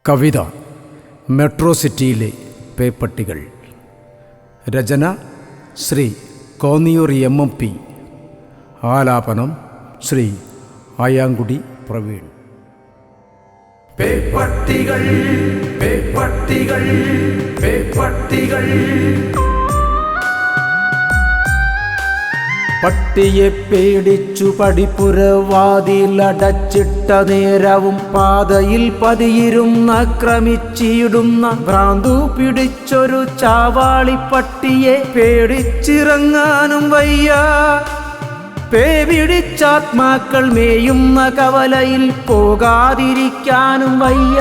കവിത metro സിറ്റിയിലെ പേപ്പട്ടികൾ. രചന Shri Konniyoor MMP. ആലാപനം ശ്രീ ആയാങ്കുടി പ്രവീൺ. പേപ്പട്ടികൾ പേപ്പട്ടികൾ പേപ്പട്ടികൾ. പട്ടിയെ പേടിച്ചു പടിപ്പുരവാതിലടച്ചിട്ട നേരവും പാതയിൽ പതിയിരുന്ന ക്രമിച്ചിടുന്ന ഭ്രാന്തു പിടിച്ചൊരു ചാവാളിപ്പട്ടിയെ പേടിച്ചിറങ്ങാനും വയ്യ. പേപിടിച്ചാത്മാക്കൾ മേയുന്ന കവലയിൽ പോകാതിരിക്കാനും വയ്യ.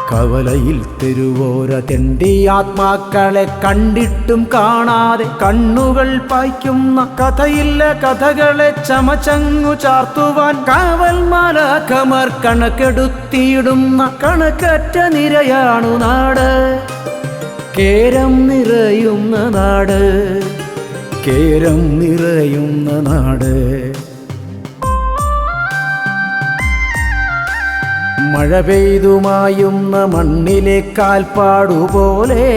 കവലയിൽ തെരുവോര തെണ്ടി ആത്മാക്കളെ കണ്ടിട്ടും കാണാതെ കണ്ണുകൾ പായ്ക്കുന്ന കഥയില്ല കഥകളെ ചമച്ചങ്ങു ചാർത്തുവാൻ കാവൽ മാലാഖമാർ കണക്കെടുത്തിയിടുന്ന കണക്കറ്റ നിരയാണു നാട്. കേരം നിറയുന്ന നാട്, കേരം നിറയുന്ന നാട്. മഴ പെയ്തുമായുന്ന മണ്ണിലെ കാൽപ്പാടുപോലെ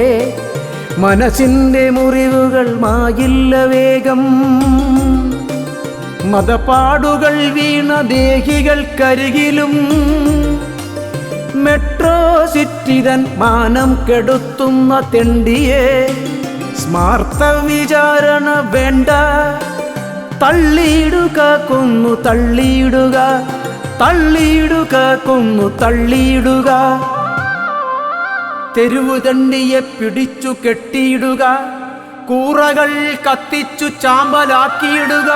മനസ്സിൻ്റെ മുറിവുകൾ മായില്ല വേഗം. മതപ്പാടുകൾ വീണ ദേഹികൾക്കരികിലും മെട്രോ സിറ്റിതൻ മാനം കെടുത്തുന്ന തെണ്ടിയെ സ്മാർത്ത വിചാരണ വേണ്ട. തള്ളിയിടുക, കൊന്നു തള്ളിയിടുക, തള്ളിയിടുക, കൊന്നു തള്ളിയിടുക. തെരുവുതണ്ടിയെ പിടിച്ചു കെട്ടിയിടുക, കൂറകൾ കത്തിച്ചു ചാമ്പലാക്കിയിടുക.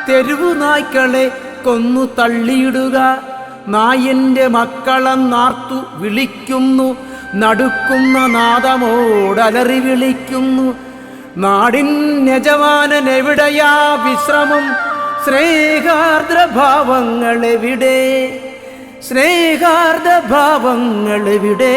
തെരുവു നായ്ക്കളെ കൊന്നു തള്ളിയിടുക. നായൻ്റെ മക്കളെന്നാർത്തു വിളിക്കുന്നു, നടുക്കുന്ന നാദമോടലറി വിളിക്കുന്നു. നാടിൻ യജമാനൻ എവിടെയാ വിശ്രമം? സ്നേഹാർദ്രഭാവങ്ങളെവിടെ? സ്നേഹാർദ്രഭാവങ്ങളെവിടെ?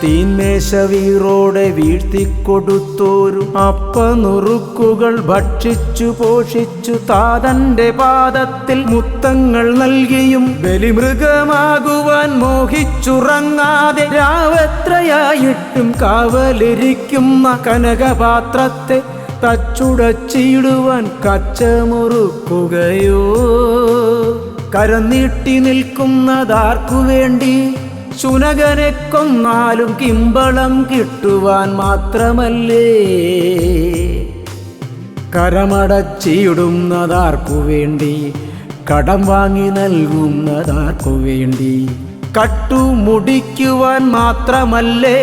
തീന്മേശ വീറോടെ വീഴ്ത്തിക്കൊടുത്തോരു അപ്പനുറുക്കുകൾ ഭക്ഷിച്ചു പോഷിച്ചു താതന്റെ പാദത്തിൽ മുത്തങ്ങൾ നൽകിയും ബലിമൃഗമാകുവാൻ മോഹിച്ചുറങ്ങാതെ രാവെത്രയായിട്ടും കാവലിരിക്കുന്ന കനകപാത്രത്തെ തച്ചുടച്ചിടുവാൻ കച്ചമുറുക്കുകയോ? കരനീട്ടി നിൽക്കുന്നതാർക്കു വേണ്ടി? ശുനകനെ കൊന്നാലും കിമ്പളം കിട്ടുവാൻ മാത്രമല്ലേ? കരമടച്ചിടുന്നതാർക്കു വേണ്ടി? കടം വാങ്ങി നൽകുന്നതാർക്കു വേണ്ടി? കട്ടുമുടിക്കുവാൻ മാത്രമല്ലേ?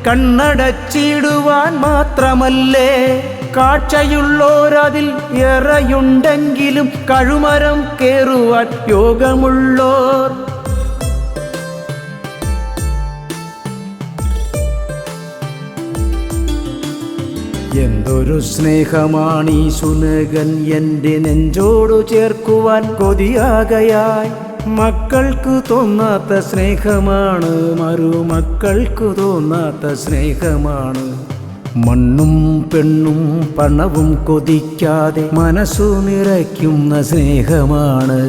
കണ്ണടച്ചിടുവാൻ മാത്രമല്ലേ? കാഴ്ചയുള്ളോരതിൽ ഏറെയുണ്ടെങ്കിലും കഴുമരം കേറുവാൻ യോഗമുള്ളോർ എന്തൊരു സ്നേഹമാണീ ശുനകൻ എൻ്റെ നെഞ്ചോടു ചേർക്കുവാൻ കൊതിയാകയായി. മക്കൾക്ക് തോന്നാത്ത സ്നേഹമാണ്, മരുമക്കൾക്ക് തോന്നാത്ത സ്നേഹമാണ്. മണ്ണും പെണ്ണും പണവും കൊതിക്കാതെ മനസ്സു നിറയ്ക്കുന്ന സ്നേഹമാണ്.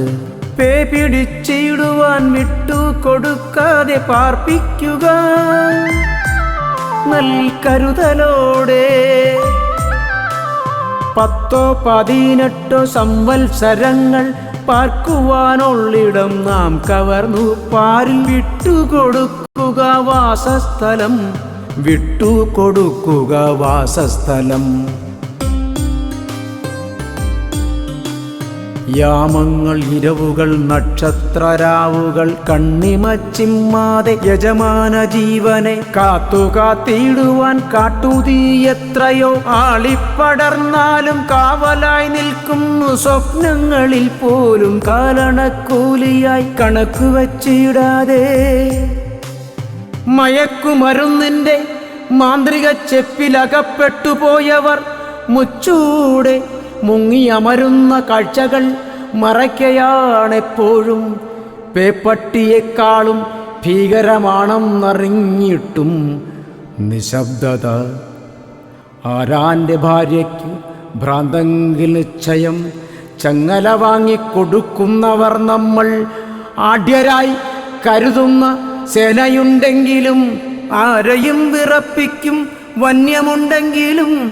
പേപിടിച്ചിടുവാൻ വിട്ടു കൊടുക്കാതെ പാർപ്പിക്കുക നൽകരുതലോടെ. 10-18 സംവത്സരങ്ങൾ പാർക്കുവാനുള്ളിടം നാം കവർന്നു പാരിൽ വിട്ടുകൊടുക്കുക വാസസ്ഥലം, വിട്ടുകൊടുക്കുക വാസസ്ഥലം. യാമങ്ങൾ ഇരവുകൾ നക്ഷത്രരാവുകൾ കണ്ണിമച്ചിമ്മാതെ യജമാന ജീവനെ കാത്തുകാത്തിടുവാൻ കാട്ടുതീ എത്രയോ ആളിപ്പടർന്നാലും കാവലായി നിൽക്കുന്നു. സ്വപ്നങ്ങളിൽ പോലും കാലണക്കൂലിയായി കണക്കു വച്ചിടാതെ മയക്കുമരുന്നിൻ്റെ മാന്ത്രിക ചെപ്പിലകപ്പെട്ടുപോയവർ മുച്ചൂടെ മുങ്ങിയമരുന്ന കാഴ്ചകൾ മറയ്ക്കയാണെപ്പോഴും. പേപ്പട്ടിയേക്കാളും ഭീകരമാണെന്നറിഞ്ഞിട്ടും നിശബ്ദത ആരാൻ്റെ ഭാര്യയ്ക്ക് ഭ്രാന്തെങ്കിൽ നിശ്ചയം ചങ്ങല വാങ്ങിക്കൊടുക്കുന്നവർ നമ്മൾ. ആഢ്യരായി കരുതുന്ന സേനയുണ്ടെങ്കിലും ആരെയും വിറപ്പിക്കും വന്യമുണ്ടെങ്കിലും.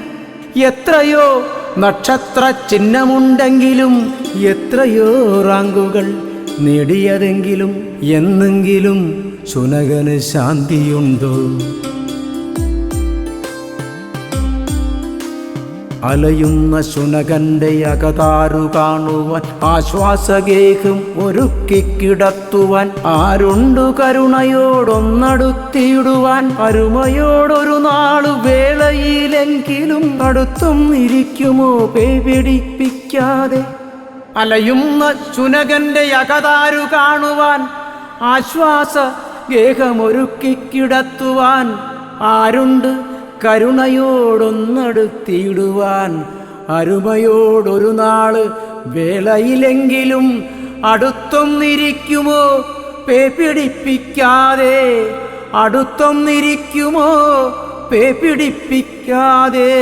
എത്രയോ നക്ഷത്ര ചിഹ്നമുണ്ടെങ്കിലും എത്രയോ റാങ്കുകൾ നേടിയതെങ്കിലും എന്നെങ്കിലും ശുനകന് ശാന്തിയുണ്ടോ? അലയുന്ന ശുനകന്റെ അകതാരു കാണുവാൻ ആശ്വാസഗേഹം ഒരുക്കിക്കിടത്തുവാൻ ആരുണ്ടു കരുണയോടൊന്നടുത്തിടുവാൻ? അരുമയോടൊരു നാളു വേളയിലെങ്കിലും അടുത്തും ഇരിക്കുമോ പേപിടിപ്പിക്കാതെ? അലയുന്ന ശുനകന്റെ അകതാരു കാണുവാൻ ആശ്വാസ ഗേഹമൊരുക്കിക്കിടത്തുവാൻ ആരുണ്ട് കരുണയോടൊന്നടുത്തിടുവാൻ? അരുമയോടൊരു നാള് വേളയിലെങ്കിലും അടുത്തൊന്നിരിക്കുമോ പേപിടിപ്പിക്കാതെ? അടുത്തൊന്നിരിക്കുമോ പേപിടിപ്പിക്കാതെ?